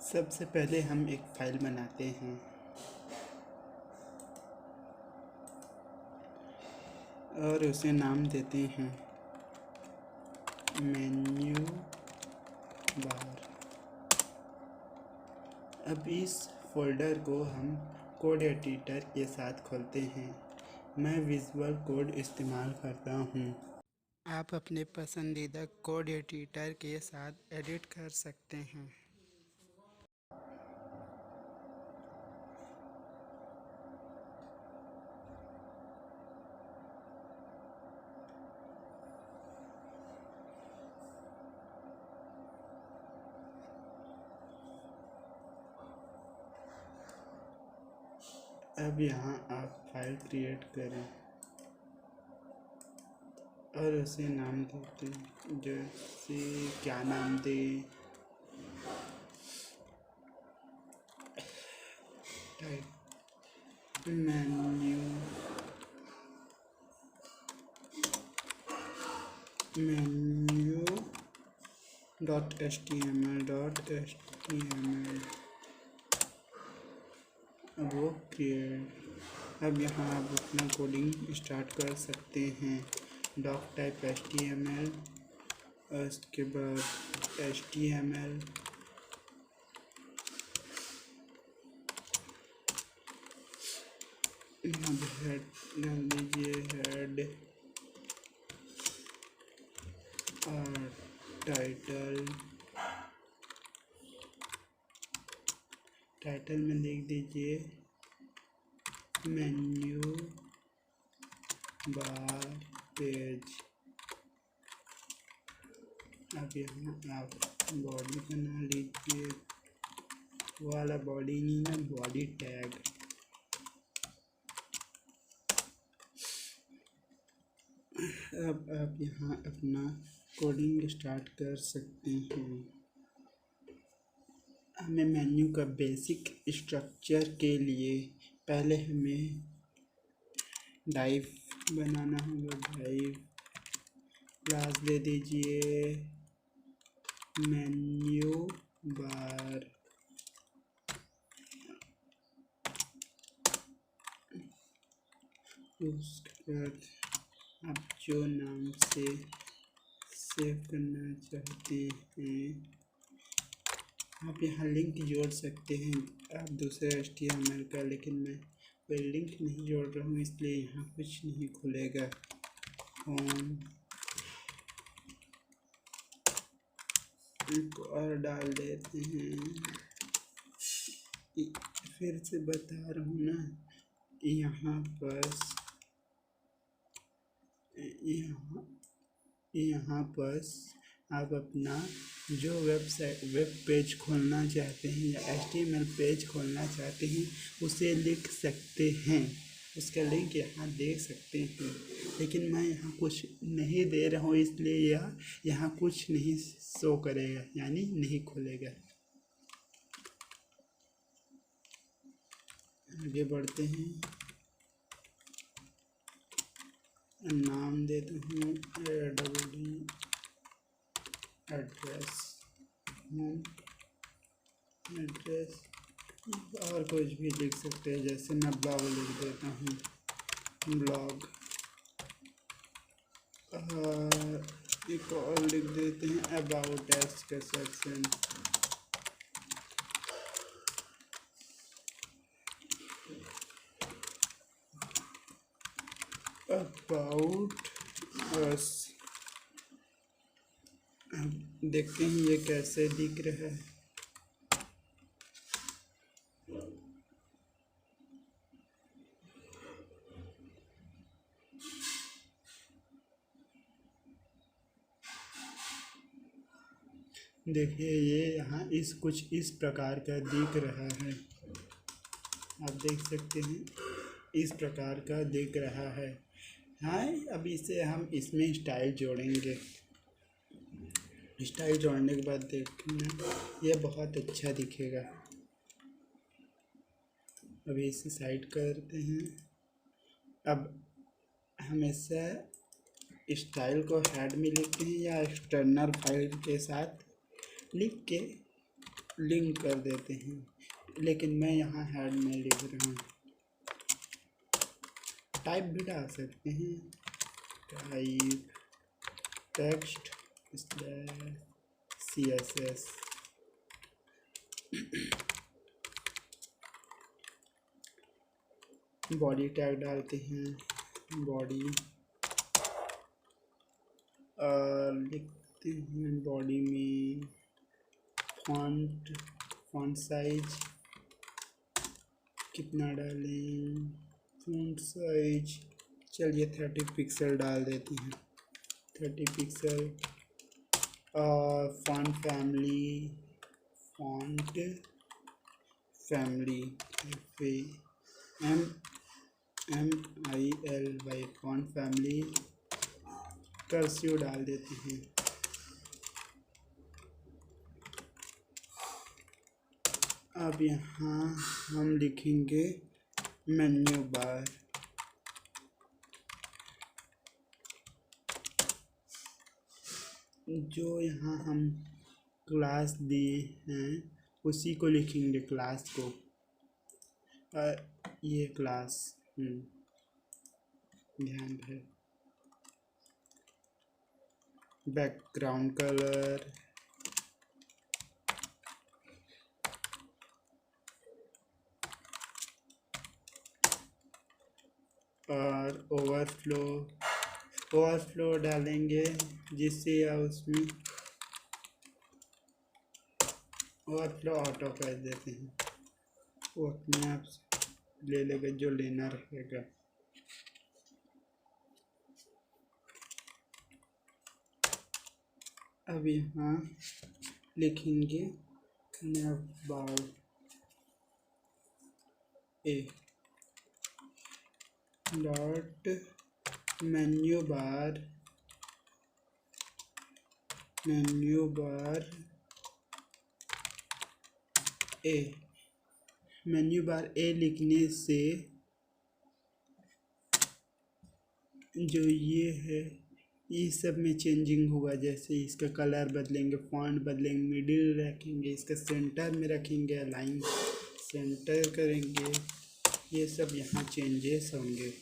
सबसे पहले हम एक फ़ाइल बनाते हैं और उसे नाम देते हैं मेन्यू बार। अब इस फोल्डर को हम कोड एडिटर के साथ खोलते हैं। मैं विजुअल कोड इस्तेमाल करता हूँ। आप अपने पसंदीदा कोड एडिटर के साथ एडिट कर सकते हैं। अब यहाँ आप फाइल क्रिएट करें और उसे नाम देते हैं, जैसे क्या नाम दें, मेन्यू .html अब वो क्रिएट। अब यहाँ आप अपना कोडिंग स्टार्ट कर सकते हैं। डॉक टाइप HTML और उसके बाद HTML अब हेड डाल दीजिए, हेड और टाइटल में लिख दीजिए मेन्यू बार पेज। अब यहाँ आप बॉडी बना लीजिए, वाला बॉडी नहीं ना, बॉडी टैग। अब आप यहाँ अपना कोडिंग स्टार्ट कर सकते हैं। हमें मेन्यू का बेसिक स्ट्रक्चर के लिए पहले हमें डाइव बनाना होगा। डाइव क्लास दे दीजिए मेन्यू बार। उसके बाद आप जो नाम से सेव करना चाहते हैं आप यहाँ लिंक जोड़ सकते हैं, आप दूसरे HTML का, लेकिन मैं कोई लिंक नहीं जोड़ रहा हूँ इसलिए यहाँ कुछ नहीं खुलेगा। होम और डाल देते हैं। फिर से बता रहा हूँ ना, यहाँ पर आप अपना जो वेब पेज खोलना चाहते हैं या HTML पेज खोलना चाहते हैं उसे लिख सकते हैं। उसका लिंक यहाँ देख सकते हैं, लेकिन मैं यहाँ कुछ नहीं दे रहा हूँ इसलिए यहाँ कुछ नहीं शो करेगा, यानी नहीं खुलेगा। आगे बढ़ते हैं। नाम देता हूँ एड्रेस, होम एड्रेस, और कुछ भी लिख सकते हैं, जैसे मैं ब्लॉग लिख देता हूँ, ब्लॉग। एक और लिख देते हैं अबाउट एस का सेक्शन। About us. देखते हैं ये कैसे दिख रहा है। देखिए ये यहाँ कुछ इस प्रकार का दिख रहा है, आप देख सकते हैं इस प्रकार का दिख रहा है। हाँ, अब इसे हम इसमें स्टाइल जोड़ेंगे। स्टाइल जोड़ने के बाद देखना ये बहुत अच्छा दिखेगा। अभी इसे साइड करते हैं। अब हमेशा स्टाइल को हेड में लिखते हैं या एक्सटर्नल फाइल के साथ लिख के लिंक कर देते हैं, लेकिन मैं यहाँ हेड में लिख रहा हूँ। टाइप भी डाल सकते हैं, type text CSS। Body tag डालते हैं, बॉडी लिखते हैं बॉडी में फॉन्ट साइज कितना डालें, फॉन्ट साइज चलिए 30 पिक्सल डाल देते हैं, 30 पिक्सल। और font family FAMILY font family cursive डाल देते हैं। अब यहाँ हम लिखेंगे मेन्यू बार। जो यहाँ हम क्लास दिए हैं उसी को लिखेंगे, क्लास को। ये क्लास ध्यान है। बैकग्राउंड कलर, और ओवरफ्लो डालेंगे, जिससे उसमें ओवरफ्लो ऑटो कर देते हैं, वो अपने आप ले लेगा जो लेना रहेगा। अब यहाँ लिखेंगे नवबार डॉट मेन्यू बार ए लिखने से जो ये है ये सब में चेंजिंग होगा। जैसे इसका कलर बदलेंगे, फॉन्ट बदलेंगे, मिडिल रखेंगे, इसका सेंटर में रखेंगे, अलाइन सेंटर करेंगे, ये सब यहाँ चेंजेस होंगे।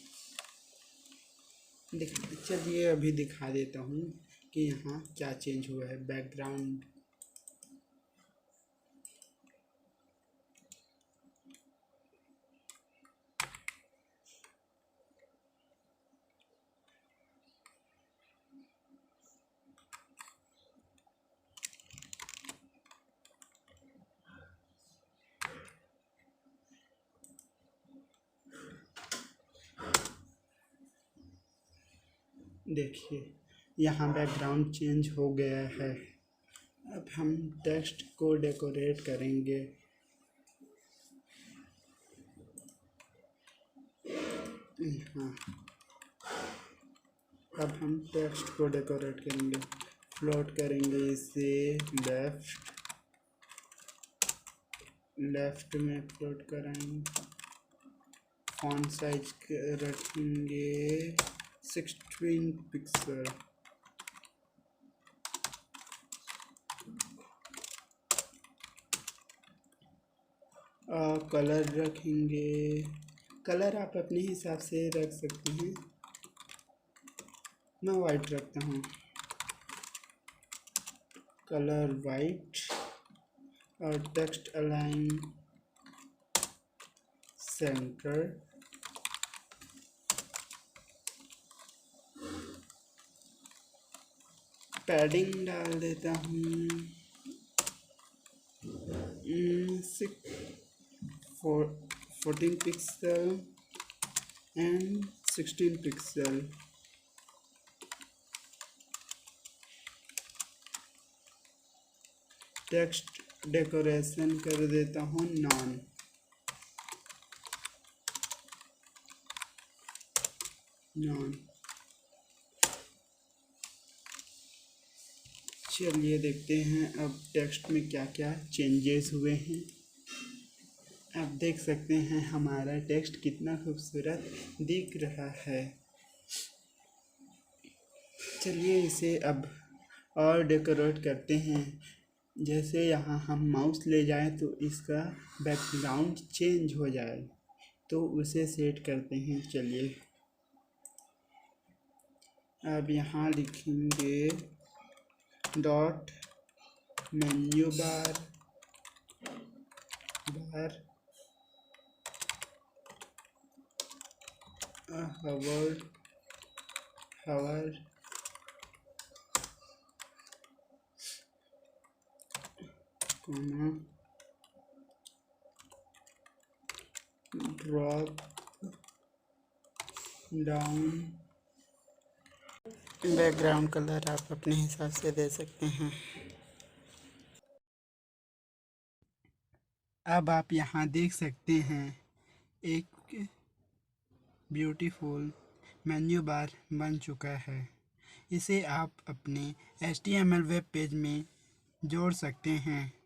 चलिए अभी दिखा देता हूँ कि यहाँ क्या चेंज हुआ है। बैकग्राउंड देखिए, यहाँ बैकग्राउंड चेंज हो गया है। अब हम टेक्स्ट को डेकोरेट करेंगे। हाँ, अब हम टेक्स्ट को डेकोरेट करेंगे, फ्लोट करेंगे इसे लेफ्ट में फ्लोट कराएंगे। फॉन्ट साइज रखेंगे 16 पिक्सल। कलर रखेंगे, कलर आप अपने हिसाब से रख सकते हैं, मैं वाइट रखता हूँ, कलर वाइट। और टेक्स्ट अलाइन सेंटर, पैडिंग डाल देता हूँ 14 pixel and 16 pixel. Text decoration कर देता हूँ नॉन। चलिए देखते हैं अब टेक्स्ट में क्या क्या चेंजेस हुए हैं। आप देख सकते हैं हमारा टेक्स्ट कितना खूबसूरत दिख रहा है। चलिए इसे अब और डेकोरेट करते हैं। जैसे यहाँ हम माउस ले जाएं तो इसका बैकग्राउंड चेंज हो जाए, तो उसे सेट करते हैं। चलिए अब यहाँ लिखेंगे dot menu bar hover drop down. Background colour आप अपने हिसाब से दे सकते हैं। अब आप यहाँ देख सकते हैं एक ब्यूटीफुल मेन्यू बार बन चुका है। इसे आप अपने HTML वेब पेज में जोड़ सकते हैं।